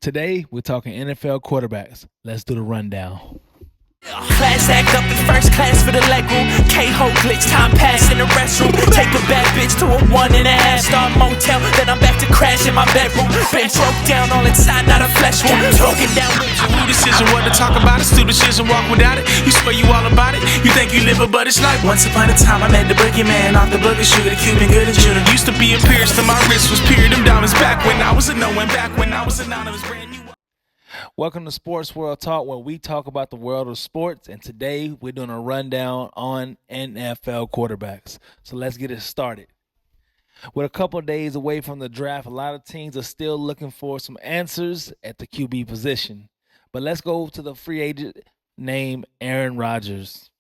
Today, we're talking NFL quarterbacks. Let's do the rundown. Class act up in first class for the leg room. K-Ho glitch, time pass in the restroom. Take a bad bitch to a 1.5-star motel. Then I'm back to crash in my bedroom. Been broke down all inside, not a flesh wound. Talking down with you. Who decision what to talk about it? Stupid shit and walk without it. You swear you all about it. You think you live it, but it's like once upon a time I met the boogeyman off the booger sugar, the Cuban good and Judah. Used to be a pierced to my wrist was period. Them diamonds back when I was a no one, back when I was anonymous, brand new. Welcome to Sports World Talk, where we talk about the world of sports. And today, we're doing a rundown on NFL quarterbacks. So let's get it started. With a couple of days away from the draft, a lot of teams are still looking for some answers at the QB position. But let's go to the free agent named Aaron Rodgers.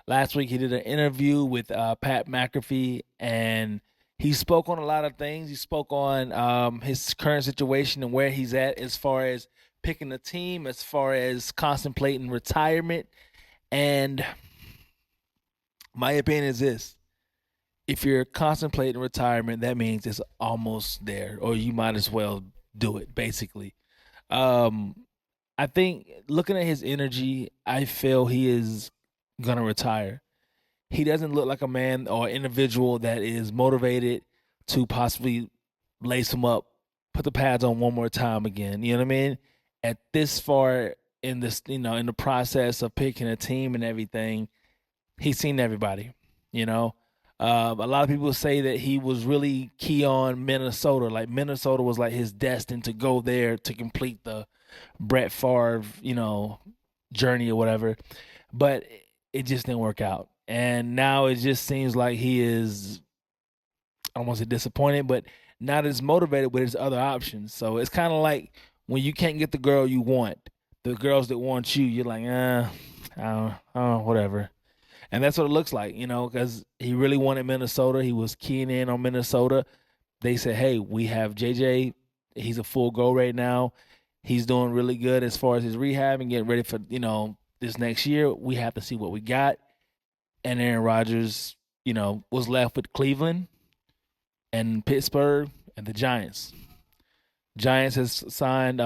Last week, he did an interview with Pat McAfee, and he spoke on a lot of things. He spoke on his current situation and where he's at as far as picking a team, as far as contemplating retirement. And my opinion is this: if you're contemplating retirement, that means it's almost there, or you might as well do it, basically. I think looking at his energy, I feel he is going to retire. He doesn't look like a man or individual that is motivated to possibly lace him up, put the pads on one more time again. You know what I mean? At this far in this, in the process of picking a team and everything, he's seen everybody. A lot of people say that he was really key on Minnesota. Like Minnesota was like his destined to go there to complete the Brett Favre, journey or whatever. But it just didn't work out. And now it just seems like he is, I don't want to say disappointed, but not as motivated with his other options. So it's kind of like when you can't get the girl you want, the girls that want you, you're like, I don't, whatever. And that's what it looks like, because he really wanted Minnesota. He was keying in on Minnesota. They said, hey, we have JJ. He's a full go right now. He's doing really good as far as his rehab and getting ready for, this next year. We have to see what we got. And Aaron Rodgers, was left with Cleveland and Pittsburgh and the Giants. Giants has signed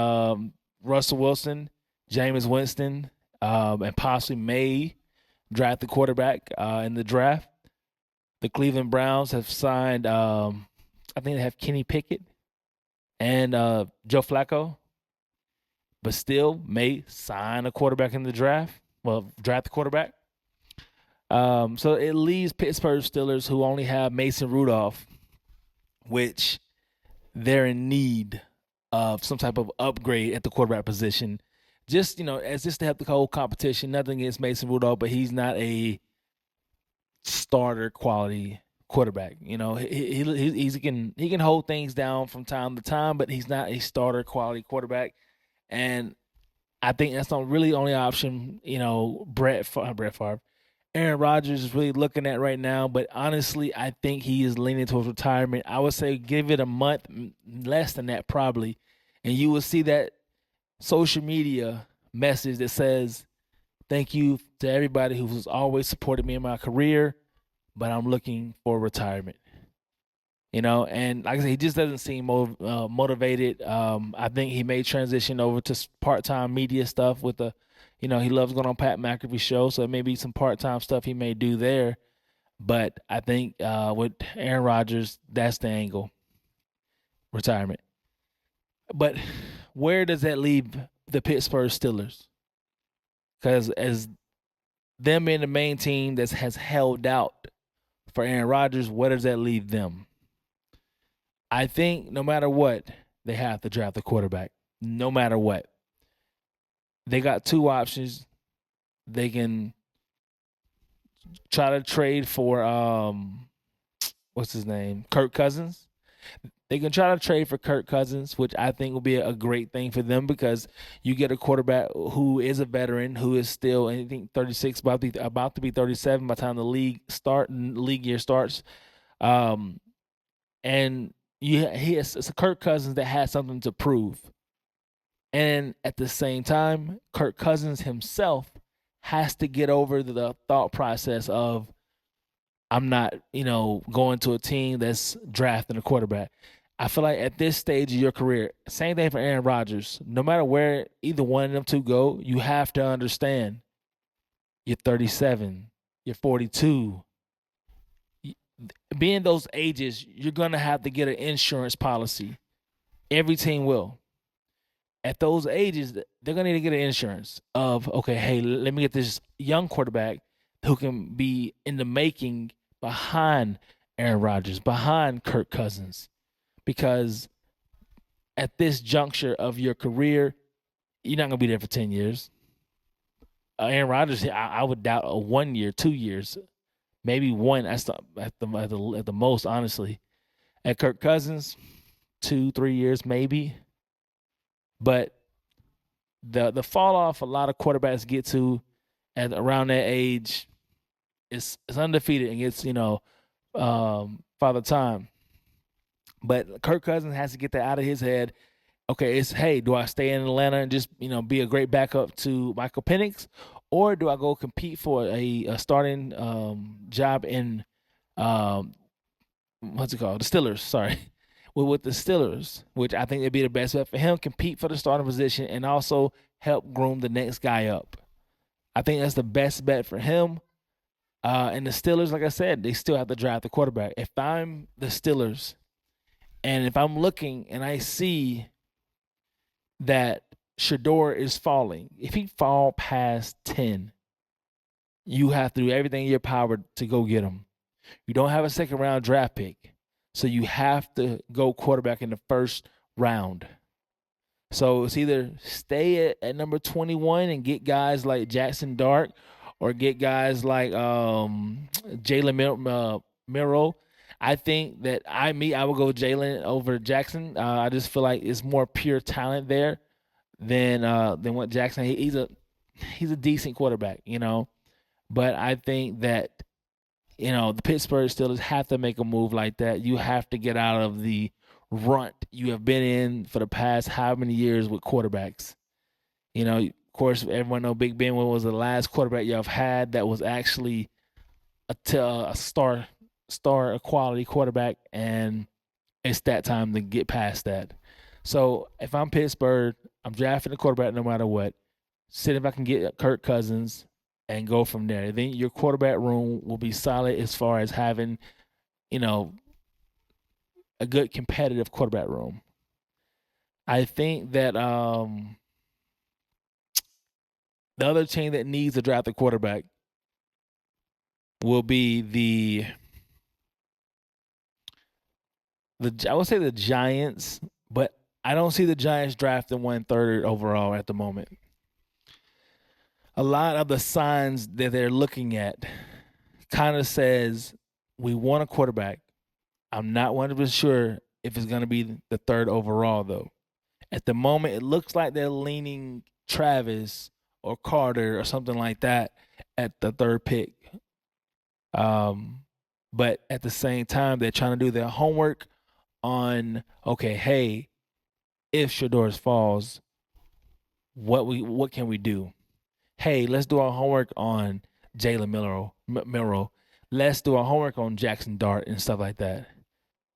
Russell Wilson, Jameis Winston, and possibly may draft the quarterback in the draft. The Cleveland Browns have signed, I think they have Kenny Pickett and Joe Flacco, but still may sign a quarterback in the draft. Well, draft the quarterback. So it leaves Pittsburgh Steelers, who only have Mason Rudolph, which they're in need of some type of upgrade at the quarterback position. Just, as just to help the whole competition. Nothing against Mason Rudolph, but he's not a starter quality quarterback. He can hold things down from time to time, but he's not a starter quality quarterback. And I think that's the really only option, Brett Favre. Aaron Rodgers is really looking at right now, but honestly, I think he is leaning towards retirement. I would say give it a month, less than that probably, and you will see that social media message that says, thank you to everybody who has always supported me in my career, but I'm looking for retirement. And like I said, he just doesn't seem motivated. I think he may transition over to part-time media stuff with he loves going on Pat McAfee show, so it may be some part-time stuff he may do there. But I think with Aaron Rodgers, that's the angle, retirement. But where does that leave the Pittsburgh Steelers? Because as them being the main team that has held out for Aaron Rodgers, where does that leave them? I think no matter what, they have to draft a quarterback. No matter what. They got two options. They can try to trade for what's his name? Kirk Cousins. They can try to trade for Kirk Cousins, which I think will be a great thing for them because you get a quarterback who is a veteran, who is still, I think, 36, about to be 37 by the time the league year starts. And it's a Kirk Cousins that has something to prove. And at the same time, Kirk Cousins himself has to get over the thought process of, I'm not, going to a team that's drafting a quarterback. I feel like at this stage of your career, same thing for Aaron Rodgers. No matter where either one of them two go, you have to understand you're 37, you're 42. Being those ages, you're going to have to get an insurance policy. Every team will. At those ages, they're going to need to get an insurance of, okay, hey, let me get this young quarterback who can be in the making behind Aaron Rodgers, behind Kirk Cousins. Because at this juncture of your career, you're not going to be there for 10 years. Aaron Rodgers, I would doubt a 1 year, 2 years, maybe one at the most, honestly. At Kirk Cousins, 2-3 years maybe. But the fall off a lot of quarterbacks get to at around that age is undefeated and gets, Father Time. But Kirk Cousins has to get that out of his head. Okay, it's, hey, do I stay in Atlanta and just, be a great backup to Michael Penix? Or do I go compete for a starting job in, what's it called? The Steelers, sorry. With the Steelers, which I think would be the best bet for him, compete for the starting position and also help groom the next guy up. I think that's the best bet for him. And the Steelers, like I said, they still have to draft the quarterback. If I'm the Steelers, and if I'm looking and I see that Shedeur is falling, if he fall past 10, you have to do everything in your power to go get him. You don't have a second-round draft pick, so you have to go quarterback in the first round. So it's either stay at number 21 and get guys like Jackson Dart or get guys like Jalen Milroe. I think that I would go Jalen over Jackson. I just feel like it's more pure talent there than what Jackson. He's a decent quarterback, But I think that the Pittsburgh Steelers have to make a move like that. You have to get out of the rut you have been in for the past how many years with quarterbacks. Of course, everyone knows Big Ben was the last quarterback y'all have had that was actually a star quality quarterback, and it's that time to get past that. So if I'm Pittsburgh, I'm drafting a quarterback no matter what. See if I can get Kirk Cousins and go from there. Then your quarterback room will be solid as far as having, a good competitive quarterback room. I think that the other team that needs to draft a quarterback will be I would say the Giants, but I don't see the Giants drafting 1/3 overall at the moment. A lot of the signs that they're looking at kind of says we want a quarterback. I'm not 100% sure if it's going to be the 3rd overall, though. At the moment, it looks like they're leaning Travis or Carter or something like that at the 3rd pick. But at the same time, they're trying to do their homework on, okay, hey, if Shedeur falls, what can we do? Hey, let's do our homework on Jalen Milroe. Let's do our homework on Jackson Dart and stuff like that.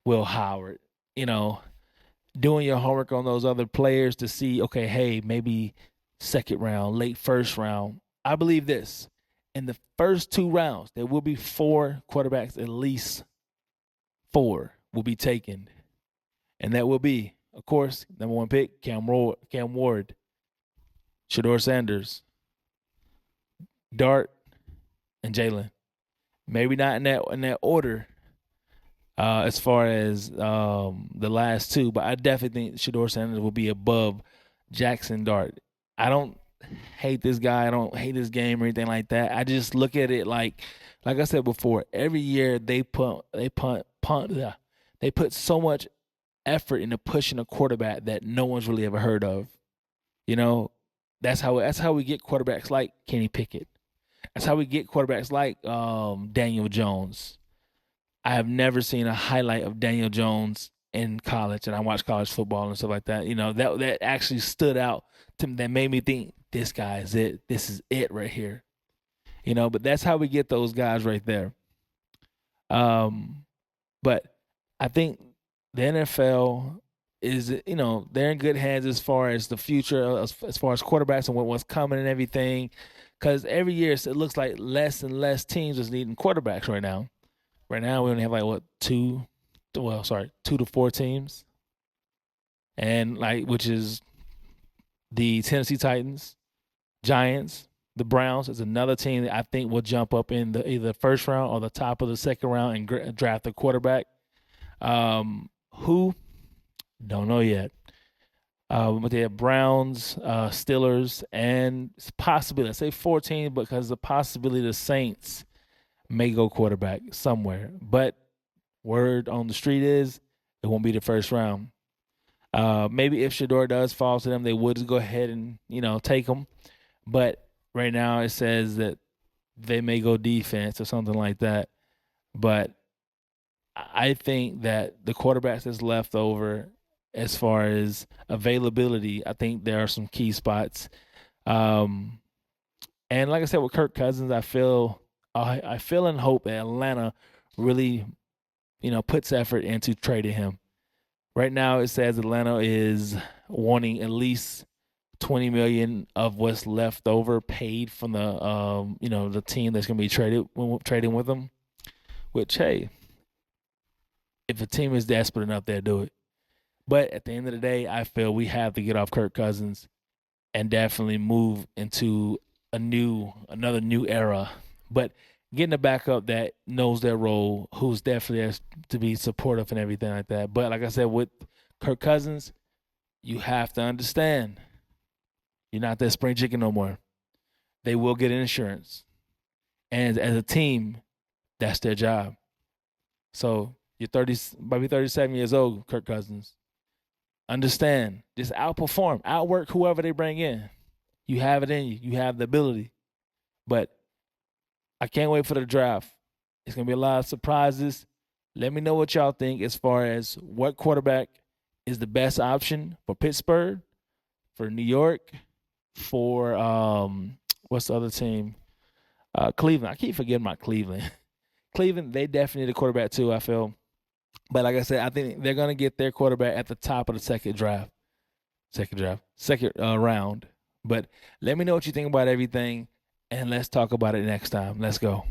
Will Howard, doing your homework on those other players to see, okay, hey, maybe 2nd round, late 1st round. I believe this. In the first 2 rounds, there will be 4 quarterbacks, at least 4 will be taken. And that will be, of course, number 1 pick, Cam Ward, Shedeur Sanders, Dart, and Jalen. Maybe not in that order as far as the last 2, but I definitely think Shedeur Sanders will be above Jackson Dart. I don't hate this guy. I don't hate this game or anything like that. I just look at it like I said before, every year they put so much effort into pushing a quarterback that no one's really ever heard of. That's how we get quarterbacks like Kenny Pickett. That's how we get quarterbacks like Daniel Jones. I have never seen a highlight of Daniel Jones in college, and I watch college football and stuff like that. That actually stood out to me, that made me think, this guy is it. This is it right here. But that's how we get those guys right there. But I think the NFL is, they're in good hands as far as the future, as far as quarterbacks and what's coming and everything. Because every year it looks like less and less teams is needing quarterbacks right now. Right now we only have two to four teams, and which is the Tennessee Titans, Giants, the Browns is another team that I think will jump up in the either first round or the top of the second round and draft a quarterback. Who? Don't know yet. But they have Browns, Steelers, and possibly, let's say 14, because the possibility the Saints may go quarterback somewhere. But word on the street is it won't be the first round. Maybe if Shador does fall to them, they would go ahead and, take him. But right now it says that they may go defense or something like that. But I think that the quarterbacks that's left over, as far as availability, I think there are some key spots. And like I said, with Kirk Cousins, I feel and hope that Atlanta really, puts effort into trading him. Right now, it says Atlanta is wanting at least $20 million of what's left over paid from the the team that's going to be trading with them. Which, hey, if a team is desperate enough, they'll do it. But at the end of the day, I feel we have to get off Kirk Cousins and definitely move into another new era. But getting a backup that knows their role, who's definitely has to be supportive and everything like that. But like I said, with Kirk Cousins, you have to understand you're not that spring chicken no more. They will get insurance. And as a team, that's their job. So you're might be 37 years old, Kirk Cousins. Understand, just outwork whoever they bring in. You have it in you. You have the ability. But I can't wait for the draft. It's going to be a lot of surprises. Let me know what y'all think as far as what quarterback is the best option for Pittsburgh, for New York, for what's the other team? Cleveland. I keep forgetting about Cleveland. Cleveland, they definitely need a quarterback too, I feel. But like I said, I think they're going to get their quarterback at the top of the second round. But let me know what you think about everything, and let's talk about it next time. Let's go.